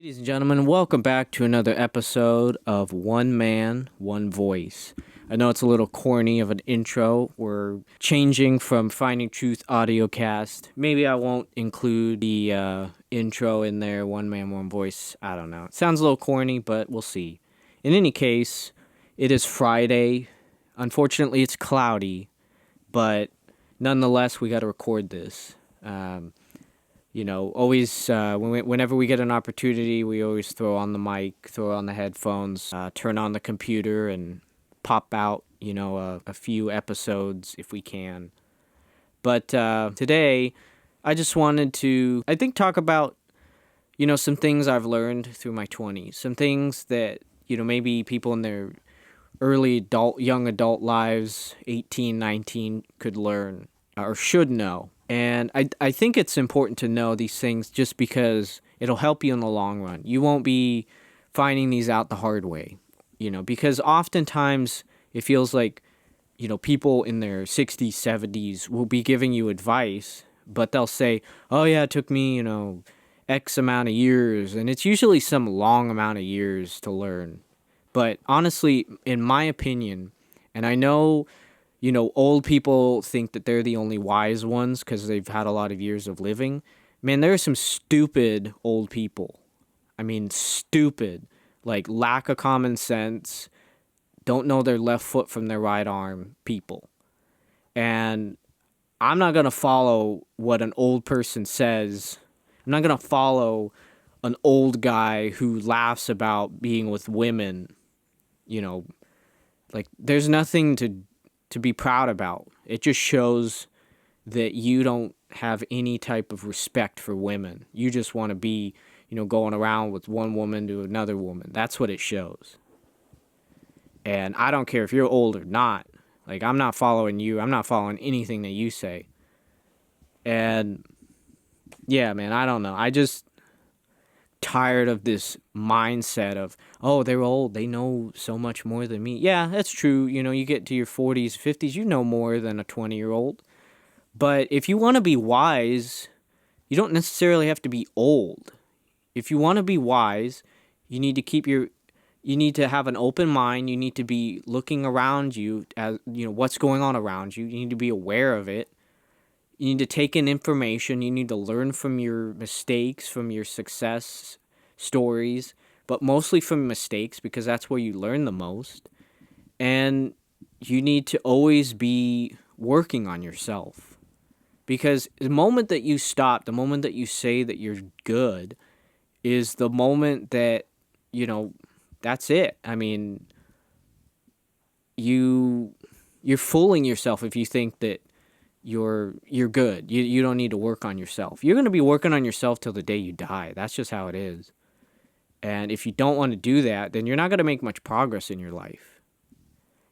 Ladies and gentlemen, welcome back to another episode of One Man, One Voice. I know it's a little corny of an intro. We're changing from Finding Truth audiocast. Maybe I won't include the intro in there, One Man, One Voice. I don't know. It sounds a little corny, but we'll see. In any case, it is Friday. Unfortunately, it's cloudy, but nonetheless, we got to record this. Always whenever we get an opportunity, we always throw on the mic, throw on the headphones, turn on the computer, and pop out, a few episodes if we can. But today, I just wanted to, I think, talk about, some things I've learned through my 20s. Some things that, maybe people in their young adult lives, 18, 19, could learn or should know. And I think it's important to know these things just because it'll help you in the long run. You won't be finding these out the hard way, because oftentimes it feels like, people in their 60s, 70s will be giving you advice, but they'll say, oh yeah, it took me, X amount of years. And it's usually some long amount of years to learn. But honestly, in my opinion, and I know old people think that they're the only wise ones because they've had a lot of years of living. Man, there are some stupid old people. I mean, stupid. Like, lack of common sense, don't know their left foot from their right arm people. And I'm not going to follow what an old person says. I'm not going to follow an old guy who laughs about being with women. Like, there's nothing to be proud about. It just shows that you don't have any type of respect for women. You just want to be, going around with one woman to another woman. That's what it shows. And I don't care if you're old or not. Like, I'm not following you. I'm not following anything that you say. And yeah, man, I don't know. I just tired of this mindset of, oh, they're old, they know so much more than me. Yeah, that's true. You get to your 40s, 50s, you know more than a 20-year-old. But if you want to be wise, you don't necessarily have to be old. If you want to be wise, you need to have an open mind. You need to be looking around you as, what's going on around you. You need to be aware of it. You need to take in information. You need to learn from your mistakes, from your success stories, but mostly from mistakes because that's where you learn the most. And you need to always be working on yourself because the moment that you stop, the moment that you say that you're good is the moment that, that's it. I mean, you're fooling yourself if you think that you're good. You don't need to work on yourself. You're going to be working on yourself till the day you die. That's just how it is. And if you don't want to do that, then you're not going to make much progress in your life.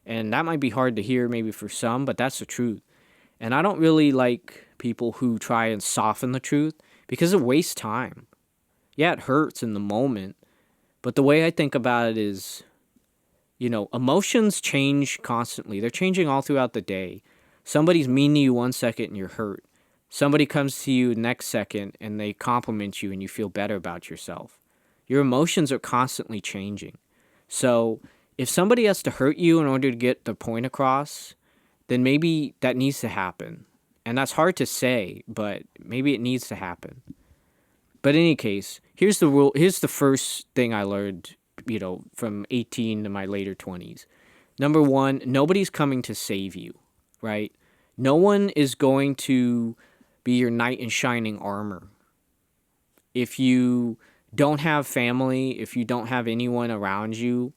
And that might be hard to hear maybe for some, but that's the truth. And I don't really like people who try and soften the truth because it wastes time. Yeah, it hurts in the moment. But the way I think about it is, emotions change constantly. They're changing all throughout the day. Somebody's mean to you 1 second and you're hurt. Somebody comes to you next second and they compliment you and you feel better about yourself. Your emotions are constantly changing. So if somebody has to hurt you in order to get the point across, then maybe that needs to happen. And that's hard to say, but maybe it needs to happen. But in any case, here's the rule. Here's the first thing I learned, from 18 to my later 20s. Number one, nobody's coming to save you. Right? No one is going to be your knight in shining armor. If you don't have family, if you don't have anyone around you,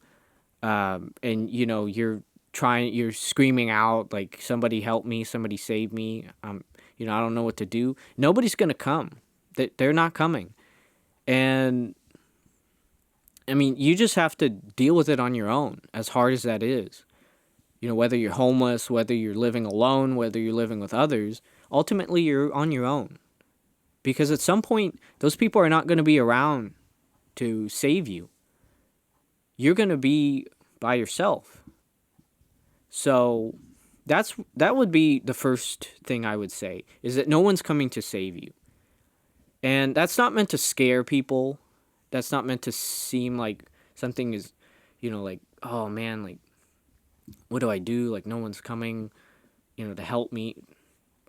and you're screaming out like, somebody help me, somebody save me, I don't know what to do. Nobody's going to come. They're not coming. And I mean, you just have to deal with it on your own, as hard as that is. Whether you're homeless, whether you're living alone, whether you're living with others, ultimately you're on your own. Because at some point, those people are not going to be around to save you. You're going to be by yourself. So that would be the first thing I would say, is that no one's coming to save you. And that's not meant to scare people. That's not meant to seem like something is, like, oh man, like, what do I do? Like, no one's coming, to help me.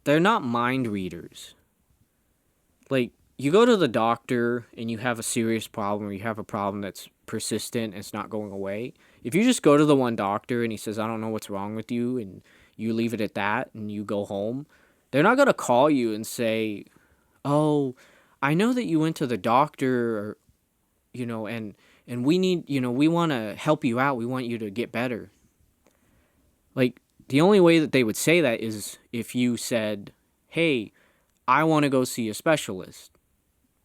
They're not mind readers. Like, you go to the doctor and you have a serious problem, or you have a problem that's persistent and it's not going away. If you just go to the one doctor and he says, I don't know what's wrong with you, and you leave it at that and you go home, they're not going to call you and say, oh, I know that you went to the doctor, or, and we need, we want to help you out. We want you to get better. Like, the only way that they would say that is if you said, hey, I want to go see a specialist.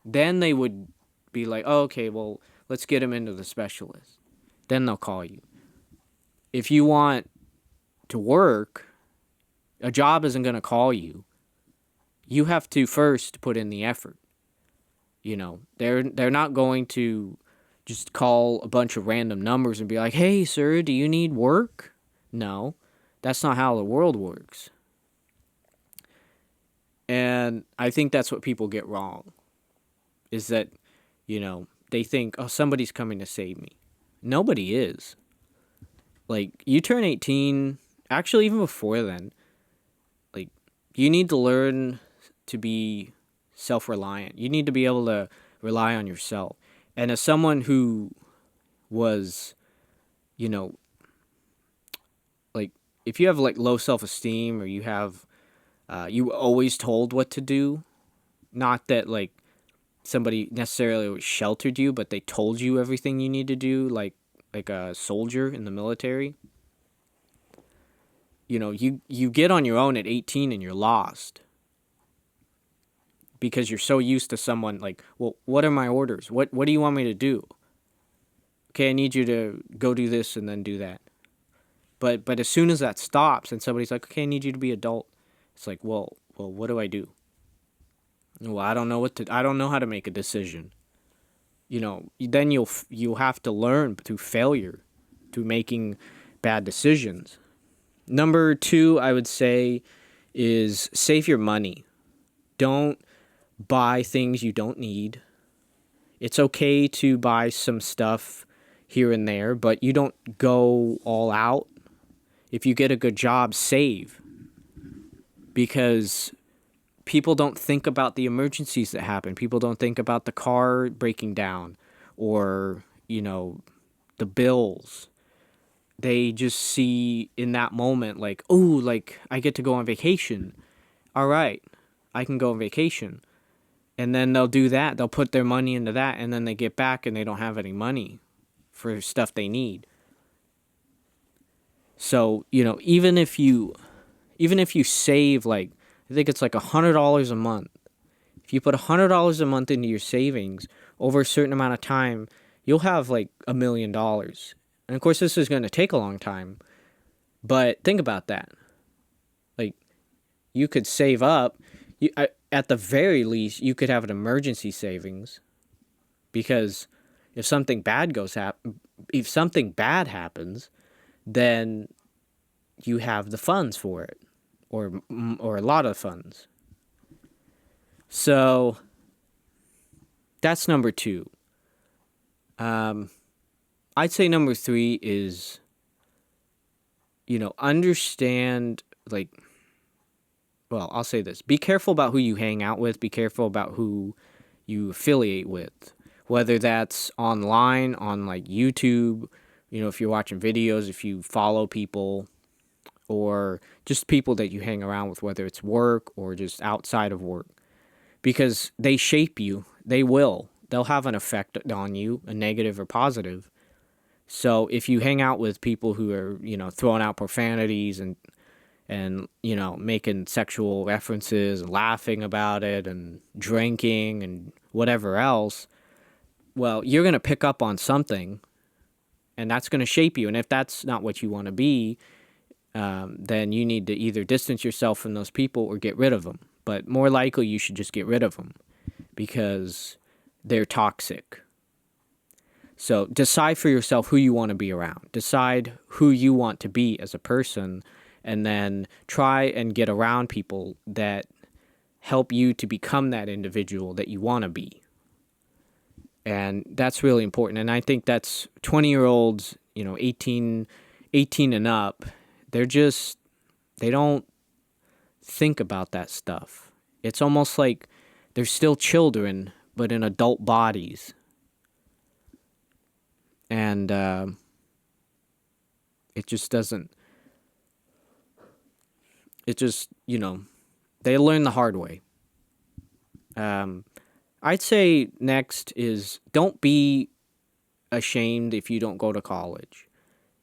Then they would be like, oh, okay, well, let's get him into the specialist. Then they'll call you. If you want to work, a job isn't going to call you. You have to first put in the effort. They're not going to just call a bunch of random numbers and be like, hey, sir, do you need work? No, that's not how the world works. And I think that's what people get wrong, is that, they think, oh, somebody's coming to save me. Nobody is. Like, you turn 18, actually even before then, like, you need to learn to be self-reliant. You need to be able to rely on yourself. And as someone who was, like, if you have, like, low self-esteem, or you have, you were always told what to do, not that, like, somebody necessarily sheltered you, but they told you everything you need to do, like a soldier in the military. You get on your own at 18 and you're lost. Because you're so used to someone like, well, what are my orders? What do you want me to do? Okay, I need you to go do this and then do that. But as soon as that stops and somebody's like, okay, I need you to be adult, it's like, well, what do I do? Well, I don't know how to make a decision. Then you'll have to learn through failure, through making bad decisions. Number 2, I would say, is save your money. Don't buy things you don't need. It's okay to buy some stuff here and there, but you don't go all out. If you get a good job, save. Because people don't think about the emergencies that happen. People don't think about the car breaking down, or, the bills. They just see in that moment, like, oh, like, I get to go on vacation. All right, I can go on vacation. And then they'll do that. They'll put their money into that, and then they get back and they don't have any money for stuff they need. So, even if you save, like, I think it's like $100 a month. If you put $100 a month into your savings over a certain amount of time, you'll have like $1 million. And of course, this is going to take a long time. But think about that. Like, you could save up. At the very least, you could have an emergency savings, because if something bad happens, then you have the funds for it, or a lot of funds. So that's number 2. I'd say number 3 is, understand, like, well, I'll say this. Be careful about who you hang out with. Be careful about who you affiliate with. Whether that's online, on like YouTube, if you're watching videos, if you follow people, or just people that you hang around with, whether it's work or just outside of work. Because they shape you. They will. They'll have an effect on you, a negative or positive. So if you hang out with people who are, throwing out profanities and making sexual references and laughing about it and drinking and whatever else, well, you're going to pick up on something, and that's going to shape you. And if that's not what you want to be, then you need to either distance yourself from those people or get rid of them. But more likely, you should just get rid of them, because they're toxic. So decide for yourself who you want to be around. Decide who you want to be as a person, and then try and get around people that help you to become that individual that you want to be. And that's really important. And I think that's 20-year-olds, 18 and up, they don't think about that stuff. It's almost like they're still children, but in adult bodies. And it just doesn't, they learn the hard way. I'd say next is don't be ashamed if you don't go to college.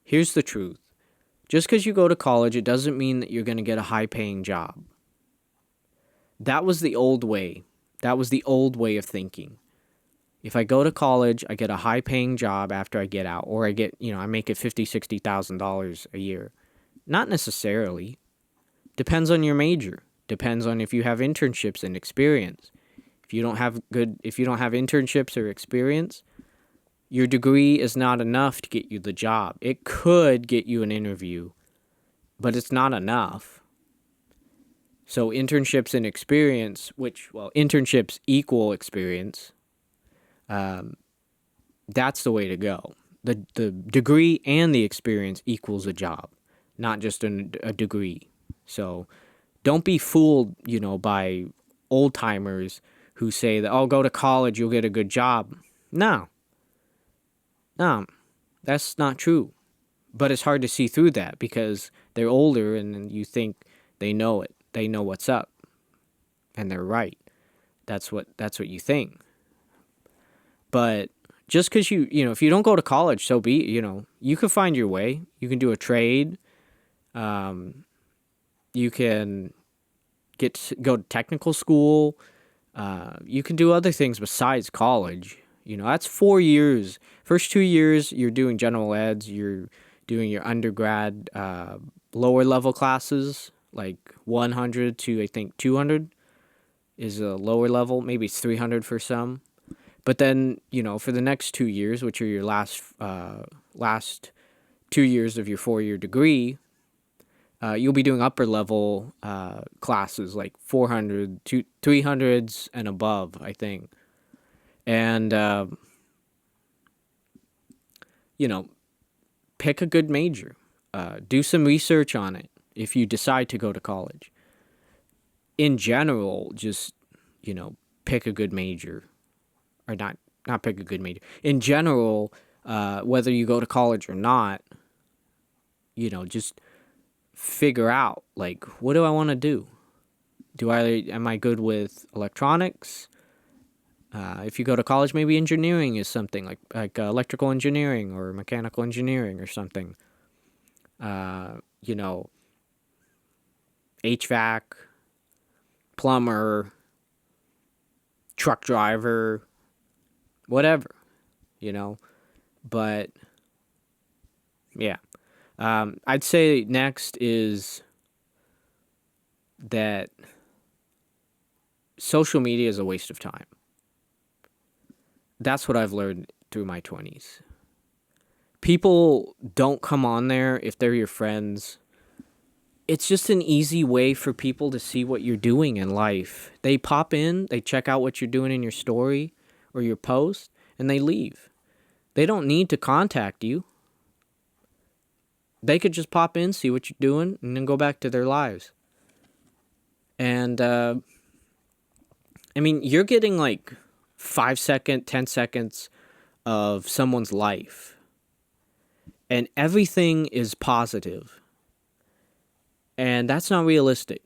Here's the truth. Just because you go to college, it doesn't mean that you're going to get a high-paying job. That was the old way. That was the old way of thinking. If I go to college, I get a high-paying job after I get out, or I make it $50,000, $60,000 a year. Not necessarily. Depends on your major. Depends on if you have internships and experience. If you don't have internships or experience, your degree is not enough to get you the job. It could get you an interview, but it's not enough. So internships and experience, internships equal experience. That's the way to go. The degree and the experience equals a job, not just a degree. So don't be fooled, by old timers who say that, oh, go to college, you'll get a good job. No, that's not true. But it's hard to see through that because they're older and you think they know it. They know what's up. And they're right. That's what you think. But just because if you don't go to college, so be it, you can find your way. You can do a trade. You can go to technical school. You can do other things besides college. That's 4 years. First 2 years, you're doing general eds. You're doing your undergrad lower level classes, like 100 to, I think, 200 is a lower level. Maybe it's 300 for some. But then, for the next 2 years, which are your last 2 years of your 4-year degree, you'll be doing upper level classes like 400 to 300s and above, I think. And, pick a good major. Do some research on it if you decide to go to college. In general, just, pick a good major. Or not pick a good major. In general, whether you go to college or not, just figure out, like, what do I want to do? Am I good with electronics? If you go to college, maybe engineering is something like electrical engineering or mechanical engineering or something. HVAC, plumber, truck driver, whatever, But, yeah. I'd say next is that social media is a waste of time. That's what I've learned through my 20s. People don't come on there if they're your friends. It's just an easy way for people to see what you're doing in life. They pop in, they check out what you're doing in your story or your post, and they leave. They don't need to contact you. They could just pop in, see what you're doing, and then go back to their lives. And, you're getting like 5 second, 10 seconds of someone's life. And everything is positive. And that's not realistic.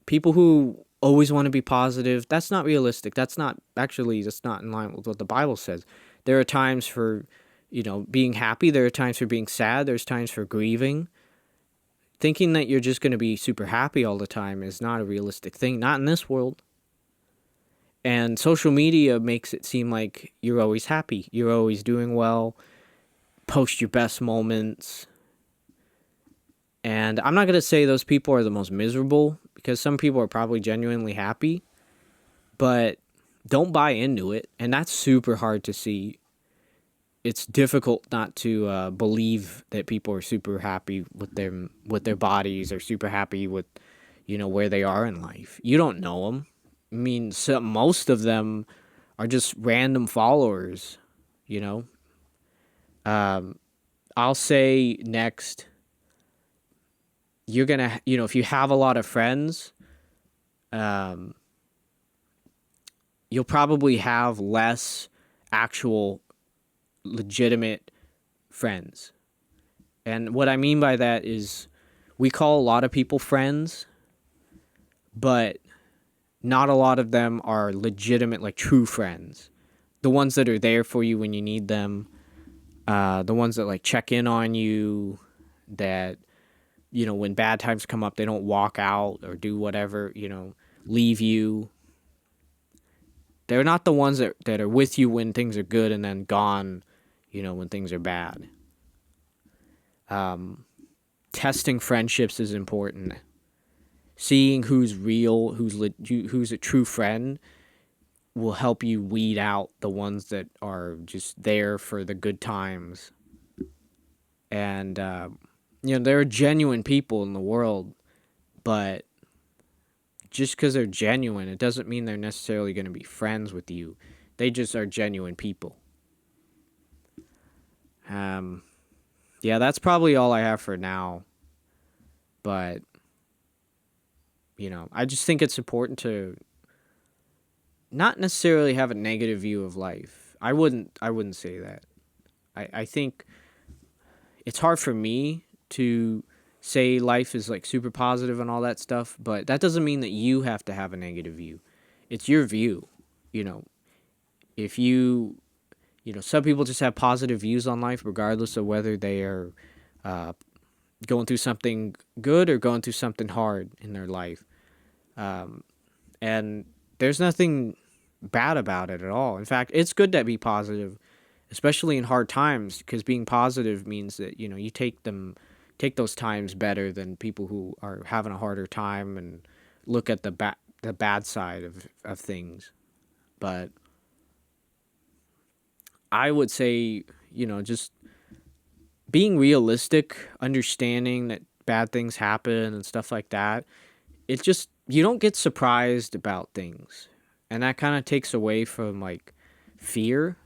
People who always want to be positive, that's not realistic. That's not in line with what the Bible says. There are times for, being happy. There are times for being sad. There's times for grieving. Thinking that you're just going to be super happy all the time is not a realistic thing. Not in this world. And social media makes it seem like you're always happy. You're always doing well. Post your best moments. And I'm not going to say those people are the most miserable, because some people are probably genuinely happy. But don't buy into it. And that's super hard to see. It's difficult not to believe that people are super happy with their bodies, or super happy with, where they are in life. You don't know them. Most of them are just random followers, you know. I'll say next, you're gonna, if you have a lot of friends, um, you'll probably have less actual legitimate friends. And what I mean by that is we call a lot of people friends, but not a lot of them are legitimate, like true friends. The ones that are there for you when you need them, the ones that like check in on you, that, when bad times come up, they don't walk out or do whatever, leave you. They're not the ones that are with you when things are good and then gone, when things are bad. Testing friendships is important. Seeing who's real, who's a true friend, will help you weed out the ones that are just there for the good times. And there are genuine people in the world, but just because they're genuine, it doesn't mean they're necessarily going to be friends with you. They just are genuine people. Yeah, that's probably all I have for now. But, I just think it's important to not necessarily have a negative view of life. I wouldn't say that. I think it's hard for me to say life is like super positive and all that stuff, but that doesn't mean that you have to have a negative view. It's your view. If some people just have positive views on life, regardless of whether they are going through something good or going through something hard in their life. And there's nothing bad about it at all. In fact, it's good to be positive, especially in hard times, because being positive means that, you take those times better than people who are having a harder time and look at the bad side of things. But I would say, just being realistic, understanding that bad things happen and stuff like that. It's just, you don't get surprised about things. And that kind of takes away from like fear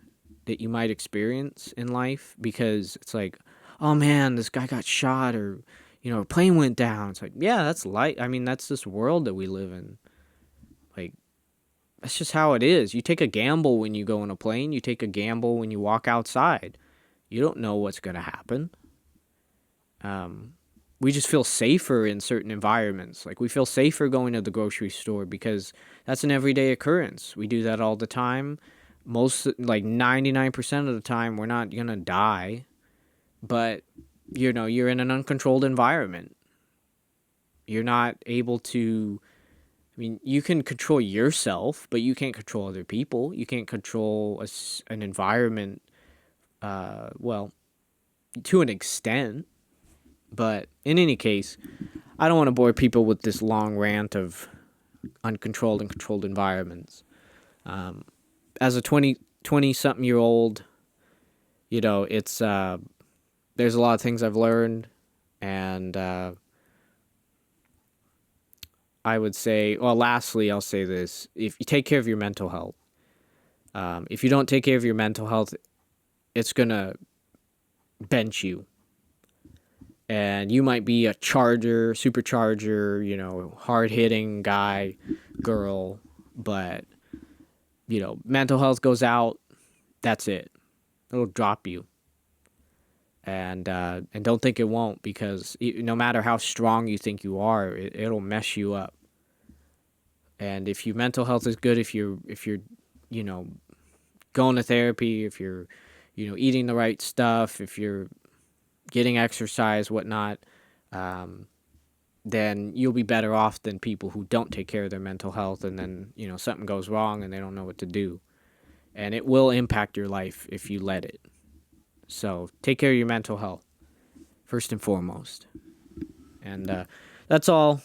that you might experience in life, because it's like, oh man, this guy got shot, or, a plane went down. It's like, yeah, that's light. I mean, that's this world that we live in. Like, that's just how it is. You take a gamble when you go in a plane. You take a gamble when you walk outside. You don't know what's going to happen. We just feel safer in certain environments. Like, we feel safer going to the grocery store because that's an everyday occurrence. We do that all the time. Like 99% of the time, we're not going to die. But, you're in an uncontrolled environment. You're not able to... I mean, you can control yourself, but you can't control other people. You can't control an environment, well, to an extent. But in any case, I don't want to bore people with this long rant of uncontrolled and controlled environments. As a 20-something-year-old, it's there's a lot of things I've learned, and I would say, well, lastly, I'll say this. If you take care of your mental health, if you don't take care of your mental health, it's going to bench you. And you might be a supercharger, hard-hitting guy, girl, but, mental health goes out, that's it. It'll drop you. And don't think it won't, because no matter how strong you think you are, it'll mess you up. And if your mental health is good, if you're going to therapy, if you're, eating the right stuff, if you're getting exercise, whatnot, then you'll be better off than people who don't take care of their mental health, and then, something goes wrong and they don't know what to do. And it will impact your life if you let it. So take care of your mental health, first and foremost. And that's all.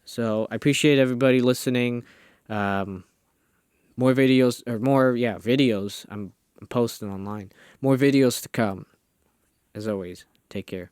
So I appreciate everybody listening. More videos, videos I'm posting online. More videos to come. As always, take care.